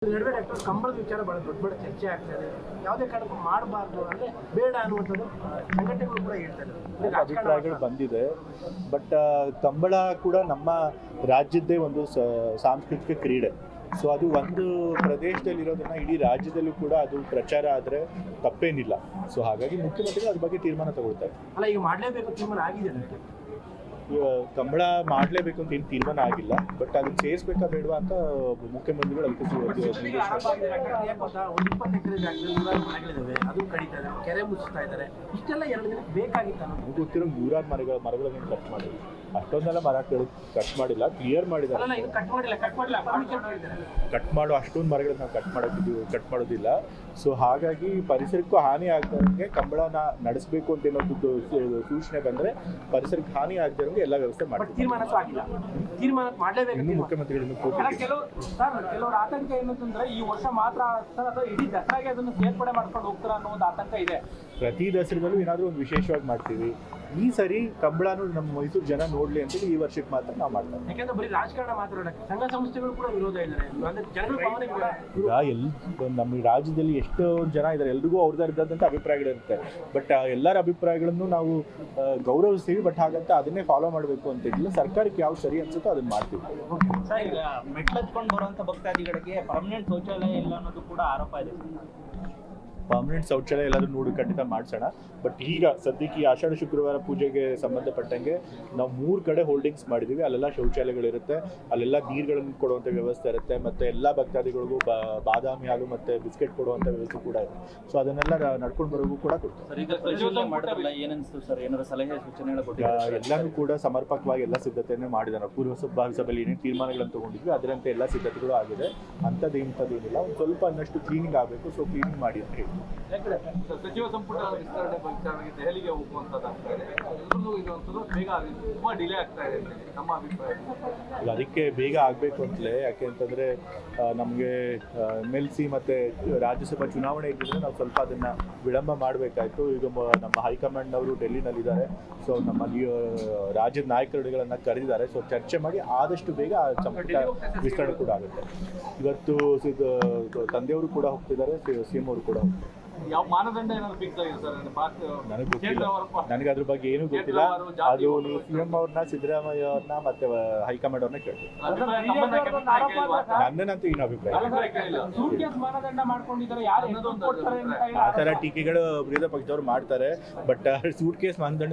ನಡುವೆ ಡಾಕ್ಟರ್ ಕಂಬಳದ ವಿಚಾರ ಬಹಳ ದೊಡ್ಡ ಚರ್ಚೆ ಆಗ್ತಾ ಇದೆ. ಯಾವುದೇ ಕಾರಣಕ್ಕೂ ಮಾಡಬಾರ್ದು ಅಂದ್ರೆ ಬೇಡ ಅನ್ನುವಂಥದ್ದು ಸಂಘಟನೆಗಳು ಕೂಡ ಹೇಳ್ತಾರೆ. ಅಭಿಪ್ರಾಯಗಳು ಬಂದಿದೆ. ಬಟ್ ಕಂಬಳ ಕೂಡ ನಮ್ಮ ರಾಜ್ಯದ್ದೇ ಒಂದು ಸಾಂಸ್ಕೃತಿಕ ಕ್ರೀಡೆ. ಸೊ ಅದು ಒಂದು ಪ್ರದೇಶದಲ್ಲಿರೋದನ್ನ ಇಡೀ ರಾಜ್ಯದಲ್ಲೂ ಕೂಡ ಅದು ಪ್ರಚಾರ ಆದರೆ ತಪ್ಪೇನಿಲ್ಲ. ಸೊ ಹಾಗಾಗಿ ಮುಖ್ಯಮಂತ್ರಿಗಳು ಅದ್ರ ಬಗ್ಗೆ ತೀರ್ಮಾನ ತಗೊಳ್ತಾರೆ. ಅಲ್ಲ, ಈಗ ಮಾಡಲೇಬೇಕು ತೀರ್ಮಾನ ಆಗಿದೆ. ಕಂಬಳ ಮಾಡಲೇಬೇಕು ಅಂತ ಏನು ತೀರ್ಮಾನ ಆಗಿಲ್ಲ. ಬಟ್ ಅದನ್ನ ಸೇರಿಸ್ಬೇಕಾ ಬೇಡವಾ ಅಂತ ಮುಖ್ಯಮಂತ್ರಿಗಳು ಅದಕ್ಕೆ ಒಂದು 20 ಎಕರೆ ಜಾಗದಲ್ಲಿ ಮನೆಗಳಿದ್ದಾವೆ, ಅದು ಕಡಿತಾ ಇದೆ, ಕೆರೆ ಮುಚ್ಚಿಸ್ತಾ ಇದ್ದಾರೆ. ಇಷ್ಟೆಲ್ಲ 2 ದಿನಕ್ಕೆ ಬೇಕಾಗಿತ್ತು. ನಮ್ಗೆ ಗೊತ್ತಿರೋ 100 ಮರಗಳನ್ನು ಕಟ್ ಮಾಡಿಲ್ಲ. ಅಷ್ಟೊಂದೆಲ್ಲ ಮರ ಕಟ್ ಮಾಡಿಲ್ಲ, ಕ್ಲಿಯರ್ ಮಾಡಿದ್ದಾರೆ. ಕಟ್ ಮಾಡೋ ಅಷ್ಟೊಂದು ಮರಗಳನ್ನ ನಾವು ಕಟ್ ಮಾಡೋದಿಲ್ಲ. ಸೊ ಹಾಗಾಗಿ ಪರಿಸರಕ್ಕೂ ಹಾನಿ ಆಗದಂಗೆ ಕಂಬಳನ ನಡೆಸಬೇಕು ಅಂತ ಏನಾದ್ರು ಸೂಚನೆ ಬಂದರೆ ಪರಿಸರಕ್ಕೆ ಹಾನಿ ಆಗದಂಗೆ ಎಲ್ಲ ವ್ಯವಸ್ಥೆ ಮಾಡ್ತೀವಿ. ಇನ್ನು ಮುಖ್ಯಮಂತ್ರಿಗಳನ್ನು ಕೆಲವರ ಆತಂಕ ಏನಂತಂದ್ರೆ ಈ ವರ್ಷ ಮಾತ್ರ ಅಥವಾ ಇಡೀ ದಸರಾಗೆ ಅದನ್ನು ಸೇರ್ಪಡೆ ಮಾಡ್ಕೊಂಡು ಹೋಗ್ತಾರ ಅನ್ನೋ ಒಂದು ಆತಂಕ ಇದೆ. ಪ್ರತಿ ದಸರಾದಲ್ಲೂ ಏನಾದರೂ ಒಂದು ವಿಶೇಷವಾಗಿ ಮಾಡ್ತೀವಿ. ಈ ಸರಿ ಕಂಬಳನು ನಮ್ಮ ಮೈಸೂರು ಜನ ನೋಡ್ಲಿ ಅಂತೇಳಿ ಈ ವರ್ಷಕ್ಕೆ ಮಾತ್ರ ನಾವು ಮಾಡ್ತೀವಿ. ಯಾಕಂದ್ರೆ ಬರೀ ರಾಜಕಾರಣ ಮಾತಾಡೋಕೆ ಸಂಘ ಸಂಸ್ಥೆಗಳು ಕೂಡ ವಿರೋಧ ಇದ್ದಾರೆ. ನಮ್ಮ ರಾಜ್ಯದಲ್ಲಿ ಎಷ್ಟೋ ಜನ ಇದ್ದಾರೆ, ಎಲ್ರಿಗೂ ಅವ್ರದ್ದಾದಂಥ ಅಭಿಪ್ರಾಯಗಳಿರುತ್ತೆ. ಬಟ್ ಎಲ್ಲರ ಅಭಿಪ್ರಾಯಗಳನ್ನು ನಾವು ಗೌರವಿಸ್ತೀವಿ. ಬಟ್ ಹಾಗಂತ ಅದನ್ನೇ ಫಾಲೋ ಮಾಡಬೇಕು ಅಂತ ಹೇಳಿಲ್ಲ. ಸರ್ಕಾರಕ್ಕೆ ಯಾವ್ದು ಸರಿ ಅನ್ಸುತ್ತೋ ಅದನ್ನ ಮಾಡ್ತೀವಿ. ಸರ್, ಈಗ ಮೆಟ್ಲತ್ಕೊಂಡು ಬರುವಂತ ಭಕ್ತಾದಿಗಳಿಗೆ ಪರ್ಮನೆಂಟ್ ಶೌಚಾಲಯ ಇಲ್ಲ ಅನ್ನೋದು ಕೂಡ ಆರೋಪ ಇದೆ. ಪರ್ಮನೆಂಟ್ ಶೌಚಾಲಯ ಎಲ್ಲಾದ್ರೂ ನೋಡಿ ಖಂಡಿತ ಮಾಡಿಸೋಣ. ಬಟ್ ಈಗ ಸದ್ಯಕ್ಕೆ ಈ ಆಷಾಢ ಶುಕ್ರವಾರ ಪೂಜೆಗೆ ಸಂಬಂಧಪಟ್ಟಂಗೆ ನಾವು 3 ಕಡೆ ಹೋಲ್ಡಿಂಗ್ಸ್ ಮಾಡಿದ್ದೀವಿ. ಅಲ್ಲೆಲ್ಲ ಶೌಚಾಲಯಗಳಿರುತ್ತೆ, ಅಲ್ಲೆಲ್ಲ ನೀರುಗಳನ್ನು ಕೊಡುವಂಥ ವ್ಯವಸ್ಥೆ ಇರುತ್ತೆ, ಮತ್ತು ಎಲ್ಲ ಭಕ್ತಾದಿಗಳಿಗೂ ಬಾದಾಮಿ ಹಾಲು ಮತ್ತು ಬಿಸ್ಕೆಟ್ ಕೊಡುವಂಥ ವ್ಯವಸ್ಥೆ ಕೂಡ ಇದೆ. ಸೊ ಅದನ್ನೆಲ್ಲ ನಡ್ಕೊಂಡು ಬರೋಗೂ ಕೂಡ ಕೊಡ್ತಾರೆ. ಎಲ್ಲನೂ ಕೂಡ ಸಮರ್ಪಕವಾಗಿ ಎಲ್ಲ ಸಿದ್ಧತೆಯನ್ನು ಮಾಡಿದ್ದಾರೆ. ಪೂರ್ವ ಸಭೆಯಲ್ಲಿ ಏನೇನು ತೀರ್ಮಾನಗಳನ್ನು ತೊಗೊಂಡಿದ್ವಿ ಅದರಂತೆ ಎಲ್ಲ ಸಿದ್ಧತೆಗಳು ಆಗಿದೆ. ಅಂಥದ್ದೇನಿಲ್ಲ, ಒಂದು ಸ್ವಲ್ಪ ಅನ್ನಷ್ಟು ಕ್ಲೀನಿಂಗ್ ಆಗಬೇಕು. ಸೊ ಕ್ಲೀನಿಂಗ್ ಮಾಡಿ ಅಂತ ಹೇಳಿ. ಸಚಿವ ಸಂಪುಟ ವಿಸ್ತರಣೆ ವಿಚಾರವಾಗಿ ದೆಹಲಿಗೆ ಹೋಗುವಂಥದ್ದಾಗ್ತಾ ಇದೆ. ಇದು ಬೇಗ ತುಂಬಾ ಡಿಲೇ ಆಗ್ತಾ ಇದೆ ನಮ್ಮ ಅಭಿಪ್ರಾಯ. ಅದಕ್ಕೆ ಬೇಗ ಆಗಬೇಕು ಅಂತಲೇ. ಯಾಕೆ ಅಂತಂದರೆ ನಮಗೆ MLC ಮತ್ತು ರಾಜ್ಯಸಭಾ ಚುನಾವಣೆ ಇದ್ದರೆ ನಾವು ಸ್ವಲ್ಪ ಅದನ್ನು ವಿಳಂಬ ಮಾಡಬೇಕಾಯ್ತು. ಈಗ ನಮ್ಮ ಹೈಕಮಾಂಡ್ನವರು ಡೆಲ್ಲಿನಲ್ಲಿದ್ದಾರೆ. ಸೊ ನಮ್ಮ ರಾಜ್ಯದ ನಾಯಕರುಗಳನ್ನು ಕರೆದಿದ್ದಾರೆ. ಸೊ ಚರ್ಚೆ ಮಾಡಿ ಆದಷ್ಟು ಬೇಗ ಸಂಪುಟ ವಿಸ್ತರಣೆ ಕೂಡ ಆಗುತ್ತೆ. ಇವತ್ತು ತಂದೆಯವರು ಕೂಡ ಹೋಗ್ತಿದ್ದಾರೆ, CM ಅವರು ಕೂಡ ಹೋಗ್ತಾರೆ. ಯಾವ ಮಾನದಂಡ ಏನಾದ್ರು ಫಿಕ್ಸ್ ಆಗಿದೆ ಸರ್? ನನಗೆ ಗೊತ್ತಿಲ್ಲ, ನನಗೆ ಅದ್ರ ಬಗ್ಗೆ ಏನೂ ಗೊತ್ತಿಲ್ಲ. ಅದು ನೀವು CM ಅವ್ರನ್ನ, ಸಿದ್ದರಾಮಯ್ಯ ಅವ್ರನ್ನ ಮತ್ತೆ ಹೈಕಮಾಂಡ್ ಅವ್ರನ್ನ ಕೇಳಿ. ನನ್ನಂತೂ ಏನು ಅಭಿಪ್ರಾಯ. ಆ ಥರ ಟೀಕೆಗಳು ವಿರೋಧ ಪಕ್ಷದವ್ರು ಮಾಡ್ತಾರೆ. ಬಟ್ ಸೂಟ್ ಕೇಸ್ ಮಾನದಂಡ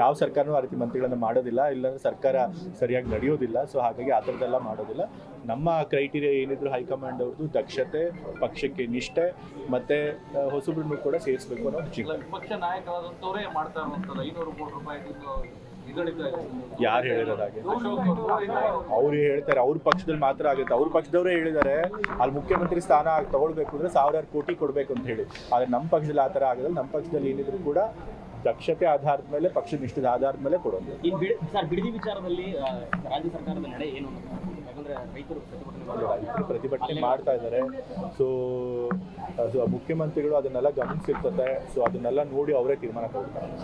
ಯಾವ ಸರ್ಕಾರನೂ ಆ ರೀತಿ ಮಂತ್ರಿಗಳನ್ನ ಮಾಡೋದಿಲ್ಲ. ಇಲ್ಲಾಂದ್ರೆ ಸರ್ಕಾರ ಸರಿಯಾಗಿ ನಡೆಯೋದಿಲ್ಲ. ಸೊ ಹಾಗಾಗಿ ಆ ಥರದ್ದೆಲ್ಲ ಮಾಡೋದಿಲ್ಲ. ನಮ್ಮ ಕ್ರೈಟೀರಿಯಾ ಏನಿದ್ರು ಹೈಕಮಾಂಡ್ ಅವ್ರದ್ದು ದಕ್ಷತೆ, ಪಕ್ಷಕ್ಕೆ ನಿಷ್ಠೆ ಮತ್ತೆ ಹೊಸಬ್ರನ್ನು ಕೂಡ ಸೇರಿಸಬೇಕು ಅನ್ನೋ ವಿಪಕ್ಷ ನಾಯಕರಾದಂಥವರೇ ಮಾಡ್ತಾ ಇರುವಂಥದ್ದು 500 ಕೋಟಿ ರೂಪಾಯಿ ಯಾರು ಹೇಳಿರೋದಾಗೆ ಅವ್ರು ಹೇಳ್ತಾರೆ. ಅವ್ರ ಪಕ್ಷದಲ್ಲಿ ಮಾತ್ರ ಆಗುತ್ತೆ. ಅವ್ರ ಪಕ್ಷದವರೇ ಹೇಳಿದ್ದಾರೆ ಅಲ್ಲಿ ಮುಖ್ಯಮಂತ್ರಿ ಸ್ಥಾನ ತಗೊಳ್ಬೇಕು ಅಂದ್ರೆ 1000 ಕೋಟಿ ಕೊಡ್ಬೇಕು ಅಂತ ಹೇಳಿ. ಆದ್ರೆ ನಮ್ಮ ಪಕ್ಷದಲ್ಲಿ ಆ ಥರ ಆಗೋದಿಲ್ಲ. ನಮ್ಮ ಪಕ್ಷದಲ್ಲಿ ಏನಿದ್ರು ಕೂಡ ದಕ್ಷತೆ ಆಧಾರದ ಮೇಲೆ, ಪಕ್ಷ ನಿಷ್ಠದ ಆಧಾರದ ಮೇಲೆ ಕೊಡೋದು. ಸರ್, ಬಿಡದಿ ವಿಚಾರದಲ್ಲಿ ರಾಜ್ಯ ಸರ್ಕಾರದ ನಡೆ ಏನು? ರೈತರು ಪ್ರತಿಭಟನೆ ಮಾಡ್ತಾ ಇದ್ದಾರೆ. ಸೊ ಮುಖ್ಯಮಂತ್ರಿಗಳು ಅದನ್ನೆಲ್ಲ ಗಮನಿಸಿರ್ತಾರೆ. ಸೊ ಅದನ್ನೆಲ್ಲ ನೋಡಿ ಅವರೇ ತೀರ್ಮಾನ ತಗೊಳ್ತಾರೆ.